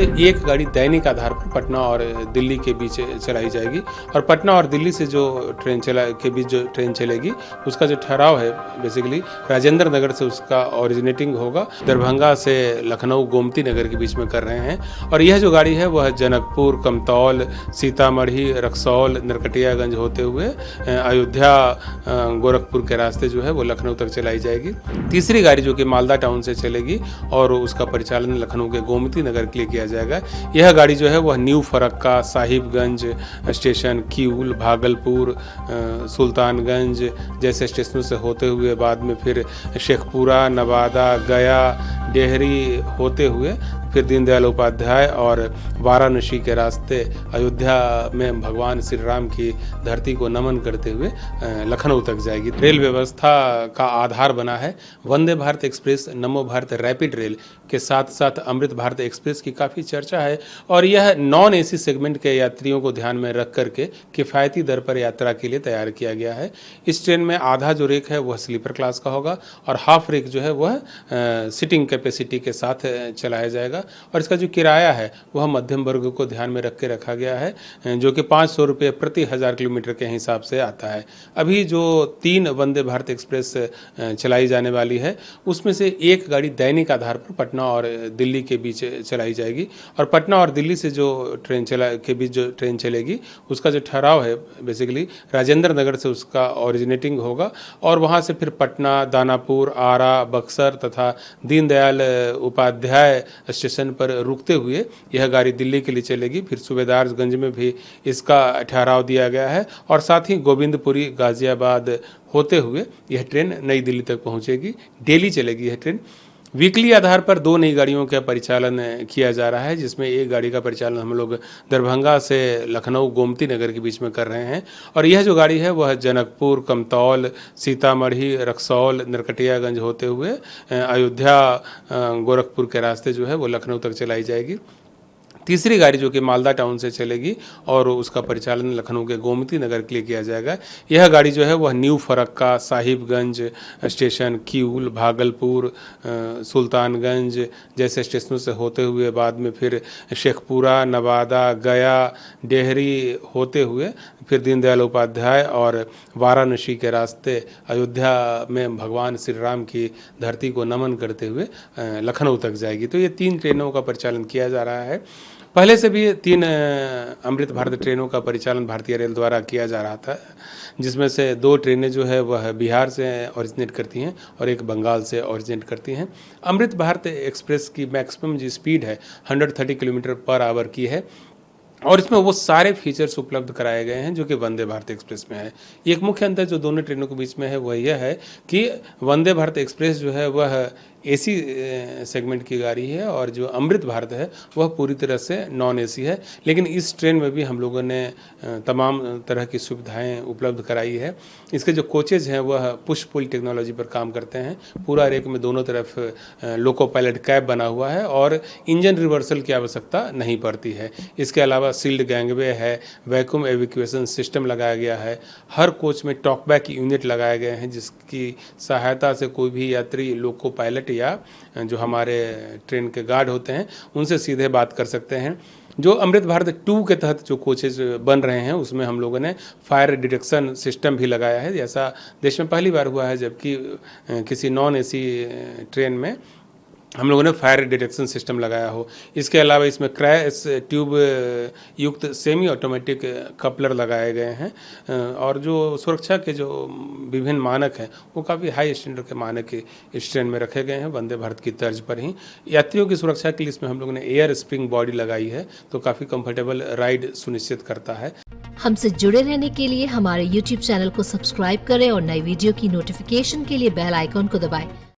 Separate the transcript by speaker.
Speaker 1: एक गाड़ी दैनिक आधार पर पटना और दिल्ली के बीच चलाई जाएगी और पटना और दिल्ली से जो ट्रेन चलेगी उसका जो ठहराव है बेसिकली राजेंद्र नगर से उसका ओरिजिनेटिंग होगा। दरभंगा से लखनऊ गोमती नगर के बीच में कर रहे हैं और यह जो गाड़ी है वह जनकपुर, कमतौल, सीतामढ़ी, रक्सौल, नरकटियागंज होते हुए अयोध्या, गोरखपुर के रास्ते जो है वो लखनऊ तक चलाई जाएगी। तीसरी गाड़ी जो कि मालदा टाउन से चलेगी और उसका परिचालन लखनऊ के गोमती नगर के लिए किया जाएगा। यह गाड़ी जो है वह न्यू फरक्का, साहिबगंज स्टेशन, किऊल, भागलपुर, सुल्तानगंज जैसे स्टेशनों से होते हुए बाद में फिर शेखपुरा, नवादा, गया, डेहरी होते हुए फिर दीनदयाल उपाध्याय और वाराणसी के रास्ते अयोध्या में भगवान श्री राम की धरती को नमन करते हुए लखनऊ तक जाएगी। रेल व्यवस्था का आधार बना है वंदे भारत एक्सप्रेस, नमो भारत रैपिड रेल के साथ साथ अमृत भारत एक्सप्रेस की काफ़ी चर्चा है और यह नॉन एसी सेगमेंट के यात्रियों को ध्यान में रख करके किफ़ायती दर पर यात्रा के लिए तैयार किया गया है। इस ट्रेन में आधा जो रेक है वह स्लीपर क्लास का होगा और हाफ रेक जो है वह सिटिंग कैपेसिटी के साथ चलाया जाएगा और इसका जो किराया है वह मध्यम वर्ग को ध्यान में रख के रखा गया है जो कि 500 रुपये प्रति 1000 किलोमीटर के हिसाब से आता है। अभी जो 3 वंदे भारत एक्सप्रेस चलाई जाने वाली है उसमें से एक गाड़ी दैनिक आधार पर पटना और दिल्ली के बीच चलाई जाएगी और पटना और दिल्ली से जो ट्रेन चलेगी उसका जो ठहराव है बेसिकली राजेंद्र नगर से उसका ओरिजिनेटिंग होगा और वहाँ से फिर पटना, दानापुर, आरा, बक्सर तथा दीनदयाल उपाध्याय स्टेशन पर रुकते हुए यह गाड़ी दिल्ली के लिए चलेगी। फिर सूबेदारगंज में भी इसका ठहराव दिया गया है और साथ ही गोविंदपुरी, गाजियाबाद होते हुए यह ट्रेन नई दिल्ली तक पहुंचेगी। डेली चलेगी यह ट्रेन। वीकली आधार पर 2 नई गाड़ियों का परिचालन किया जा रहा है जिसमें एक गाड़ी का परिचालन हम लोग दरभंगा से लखनऊ गोमती नगर के बीच में कर रहे हैं और यह जो गाड़ी है वह जनकपुर, कमतौल, सीतामढ़ी, रक्सौल, नरकटियागंज होते हुए अयोध्या, गोरखपुर के रास्ते जो है वो लखनऊ तक चलाई जाएगी। तीसरी गाड़ी जो कि मालदा टाउन से चलेगी और उसका परिचालन लखनऊ के गोमती नगर के लिए किया जाएगा। यह गाड़ी जो है वह न्यू फरक्का, साहिबगंज स्टेशन, किऊल, भागलपुर, सुल्तानगंज जैसे स्टेशनों से होते हुए बाद में फिर शेखपुरा, नवादा, गया, डेहरी होते हुए फिर दीनदयाल उपाध्याय और वाराणसी के रास्ते अयोध्या में भगवान श्री राम की धरती को नमन करते हुए लखनऊ तक जाएगी। तो ये 3 ट्रेनों का परिचालन किया जा रहा है। पहले से भी 3 अमृत भारत ट्रेनों का परिचालन भारतीय रेल द्वारा किया जा रहा था जिसमें से 2 ट्रेनें जो है वह बिहार से ओरिजिनेट करती हैं और एक बंगाल से ओरिजिनेट करती हैं। अमृत भारत एक्सप्रेस की मैक्सिमम जो स्पीड है 130 किलोमीटर पर आवर की है और इसमें वो सारे फीचर्स उपलब्ध कराए गए हैं जो कि वंदे भारत एक्सप्रेस में है। एक मुख्य अंतर जो दोनों ट्रेनों के बीच में है वह यह है कि वंदे भारत एक्सप्रेस जो है वह एसी सेगमेंट की गाड़ी है और जो अमृत भारत है वह पूरी तरह से नॉन एसी है। लेकिन इस ट्रेन में भी हम लोगों ने तमाम तरह की सुविधाएं उपलब्ध कराई है। इसके जो कोचेज हैं वह पुश पुल टेक्नोलॉजी पर काम करते हैं। पूरा रेक में दोनों तरफ लोको पायलट कैब बना हुआ है और इंजन रिवर्सल की आवश्यकता नहीं पड़ती है। इसके अलावा सील्ड गैंगवे है, वैक्यूम एविक्यूएशन सिस्टम लगाया गया है। हर कोच में टॉकबैक यूनिट लगाए गए हैं जिसकी सहायता से कोई भी यात्री लोको पायलट या जो हमारे ट्रेन के गार्ड होते हैं उनसे सीधे बात कर सकते हैं। जो अमृत भारत 2 के तहत जो कोचेज बन रहे हैं उसमें हम लोगों ने फायर डिटेक्शन सिस्टम भी लगाया है। ऐसा देश में पहली बार हुआ है जबकि किसी नॉन एसी ट्रेन में हम लोगों ने फायर डिटेक्शन सिस्टम लगाया हो। इसके अलावा इसमें क्रैश ट्यूब युक्त सेमी ऑटोमेटिक कपलर लगाए गए हैं और जो सुरक्षा के जो विभिन्न मानक हैं वो काफ़ी हाई स्टैंडर्ड के मानक इस ट्रेन में रखे गए हैं वंदे भारत की तर्ज पर ही। यात्रियों की सुरक्षा के लिए इसमें हम लोगों ने एयर स्प्रिंग बॉडी लगाई है तो काफ़ी कंफर्टेबल राइड सुनिश्चित करता है।
Speaker 2: हमसे जुड़े रहने के लिए हमारे YouTube चैनल को सब्सक्राइब करें और नई वीडियो की नोटिफिकेशन के लिए बेल आइकॉन को दबाएं।